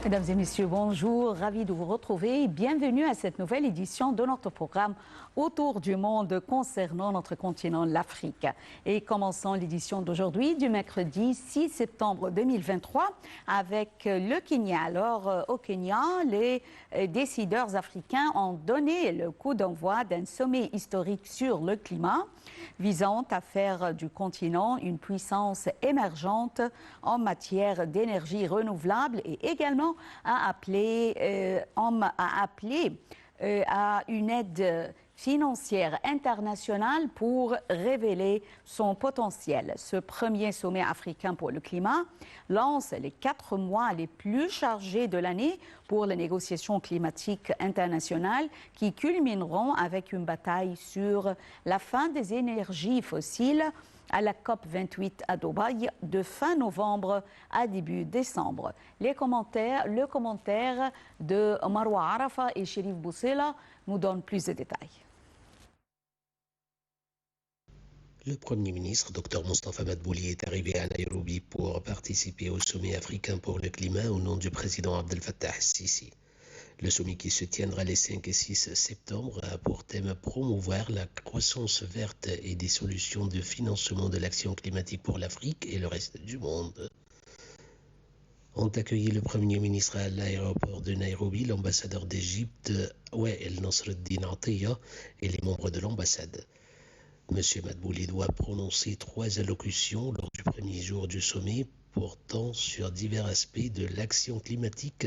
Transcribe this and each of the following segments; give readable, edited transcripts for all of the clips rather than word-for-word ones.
Mesdames et messieurs, bonjour, ravi de vous retrouver. Bienvenue à cette nouvelle édition de notre programme Autour du monde concernant notre continent, l'Afrique. Et commençons l'édition d'aujourd'hui du mercredi 6 septembre 2023 avec le Kenya. Alors, au Kenya, les décideurs africains ont donné le coup d'envoi d'un sommet historique sur le climat visant à faire du continent une puissance émergente en matière d'énergie renouvelable et également à appeler à une aide financière internationale pour révéler son potentiel. Ce premier sommet africain pour le climat lance les 4 mois les plus chargés de l'année pour les négociations climatiques internationales qui culmineront avec une bataille sur la fin des énergies fossiles à la COP28 à Dubaï de fin novembre à début décembre. Le commentaire de Marwa Arafa et Cherif Boussela nous donnent plus de détails. Le Premier ministre, Dr Moustapha Madbouli, est arrivé à Nairobi pour participer au sommet africain pour le climat au nom du président Abdel Fattah el-Sisi. Le sommet qui se tiendra les 5 et 6 septembre a pour thème promouvoir la croissance verte et des solutions de financement de l'action climatique pour l'Afrique et le reste du monde. Ont accueilli le Premier ministre à l'aéroport de Nairobi, l'ambassadeur d'Égypte, El Nasreddin Atiyah, et les membres de l'ambassade. M. Madbouli doit prononcer 3 allocutions lors du premier jour du sommet portant sur divers aspects de l'action climatique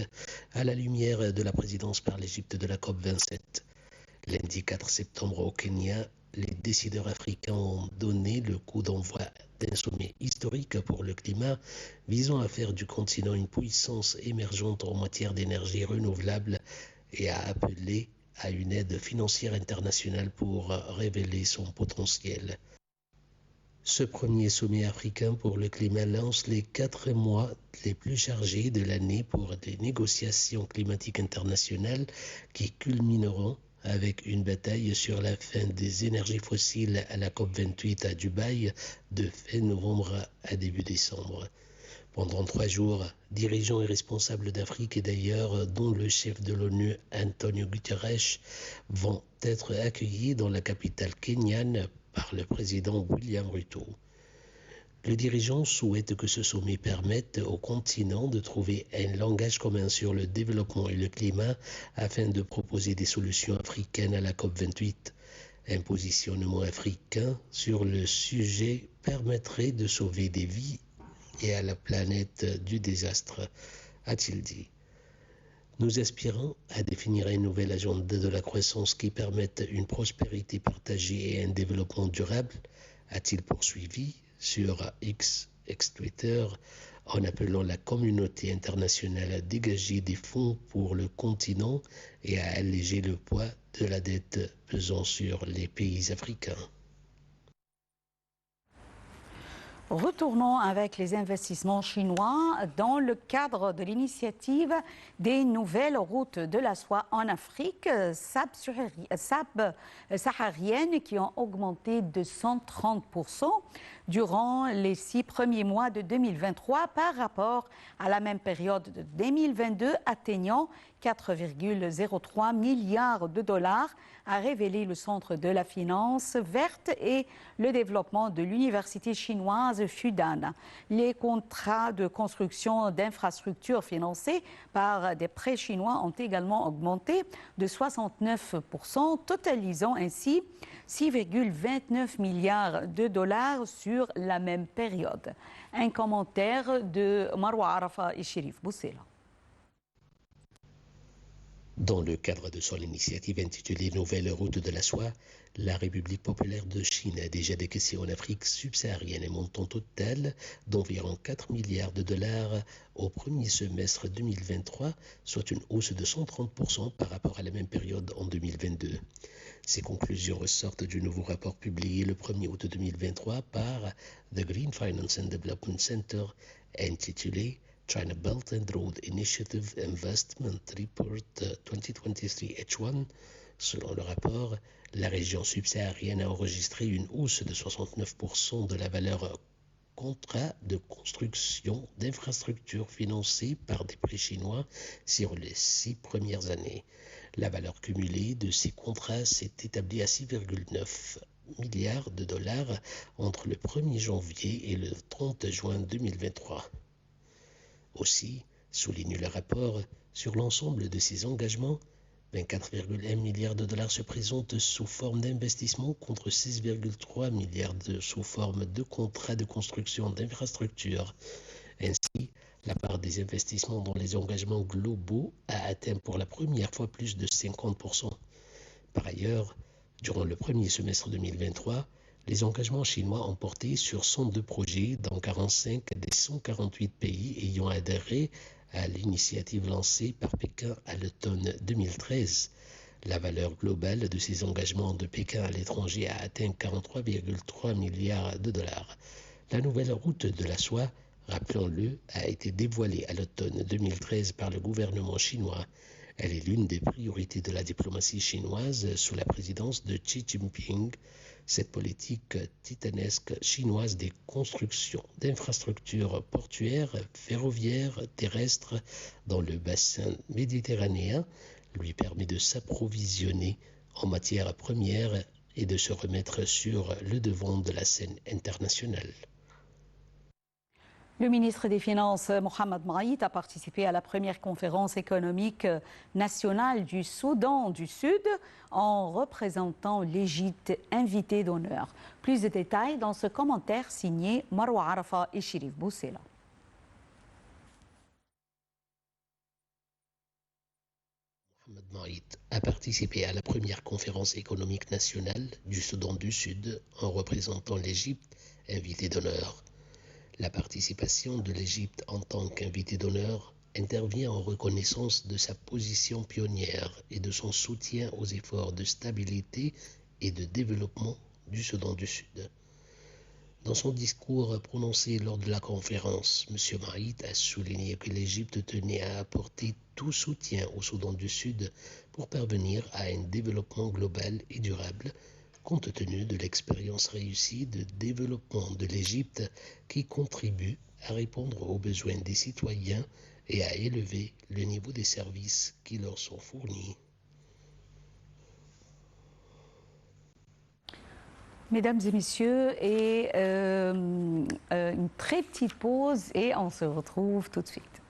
à la lumière de la présidence par l'Égypte de la COP27. Lundi 4 septembre au Kenya, les décideurs africains ont donné le coup d'envoi d'un sommet historique pour le climat visant à faire du continent une puissance émergente en matière d'énergie renouvelable et à appeler à une aide financière internationale pour révéler son potentiel. Ce premier sommet africain pour le climat lance les 4 mois les plus chargés de l'année pour des négociations climatiques internationales qui culmineront avec une bataille sur la fin des énergies fossiles à la COP28 à Dubaï de fin novembre à début décembre. Pendant 3 jours, dirigeants et responsables d'Afrique et d'ailleurs, dont le chef de l'ONU Antonio Guterres, vont être accueillis dans la capitale kenyane par le président William Ruto. Le dirigeant souhaite que ce sommet permette au continent de trouver un langage commun sur le développement et le climat afin de proposer des solutions africaines à la COP28. Un positionnement africain sur le sujet permettrait de sauver des vies et à la planète du désastre, a-t-il dit. Nous aspirons à définir un nouvel agenda de la croissance qui permette une prospérité partagée et un développement durable, a-t-il poursuivi sur ex-Twitter, en appelant la communauté internationale à dégager des fonds pour le continent et à alléger le poids de la dette pesant sur les pays africains. Retournons avec les investissements chinois dans le cadre de l'initiative des nouvelles routes de la soie en Afrique saharienne qui ont augmenté de 130% durant les 6 premiers mois de 2023 par rapport à la même période de 2022, atteignant 4,03 milliards de dollars, a révélé le Centre de la finance verte et le développement de l'université chinoise Fudan. Les contrats de construction d'infrastructures financés par des prêts chinois ont également augmenté de 69%, totalisant ainsi 6,29 milliards de dollars sur la même période. Un commentaire de Marwa Arafa et Cherif Boussela. Dans le cadre de son initiative intitulée Nouvelle route de la soie, la République populaire de Chine a déjà décaissé en Afrique subsaharienne un montant total d'environ 4 milliards de dollars au premier semestre 2023, soit une hausse de 130% par rapport à la même période en 2022. Ces conclusions ressortent du nouveau rapport publié le 1er août 2023 par The Green Finance and Development Center intitulé China Belt and Road Initiative Investment Report 2023 H1. Selon le rapport, la région subsaharienne a enregistré une hausse de 69% de la valeur contrats de construction d'infrastructures financés par des prêts chinois sur les 6 premières années. La valeur cumulée de ces contrats s'est établie à 6,9 milliards de dollars entre le 1er janvier et le 30 juin 2023. Aussi, souligne le rapport, sur l'ensemble de ces engagements, 24,1 milliards de dollars se présentent sous forme d'investissement contre 6,3 milliards sous forme de contrats de construction d'infrastructures. Ainsi, la part des investissements dans les engagements globaux a atteint pour la première fois plus de 50%. Par ailleurs, durant le premier semestre 2023, les engagements chinois ont porté sur 102 projets dans 45 des 148 pays ayant adhéré à l'initiative lancée par Pékin à l'automne 2013. La valeur globale de ces engagements de Pékin à l'étranger a atteint 43,3 milliards de dollars. La nouvelle route de la soie, rappelons-le, a été dévoilée à l'automne 2013 par le gouvernement chinois. Elle est l'une des priorités de la diplomatie chinoise sous la présidence de Xi Jinping. Cette politique titanesque chinoise des constructions d'infrastructures portuaires, ferroviaires, terrestres dans le bassin méditerranéen lui permet de s'approvisionner en matières premières et de se remettre sur le devant de la scène internationale. Le ministre des Finances, Mohamed Maït, a participé à la première conférence économique nationale du Soudan du Sud en représentant l'Égypte, invité d'honneur. Plus de détails dans ce commentaire signé Marwa Arafa et Chérif Boussela. Mohamed Maït a participé à la première conférence économique nationale du Soudan du Sud en représentant l'Égypte, invité d'honneur. La participation de l'Égypte en tant qu'invité d'honneur intervient en reconnaissance de sa position pionnière et de son soutien aux efforts de stabilité et de développement du Soudan du Sud. Dans son discours prononcé lors de la conférence, M. Maït a souligné que l'Égypte tenait à apporter tout soutien au Soudan du Sud pour parvenir à un développement global et durable, compte tenu de l'expérience réussie de développement de l'Égypte qui contribue à répondre aux besoins des citoyens et à élever le niveau des services qui leur sont fournis. Mesdames et messieurs, une très petite pause et on se retrouve tout de suite.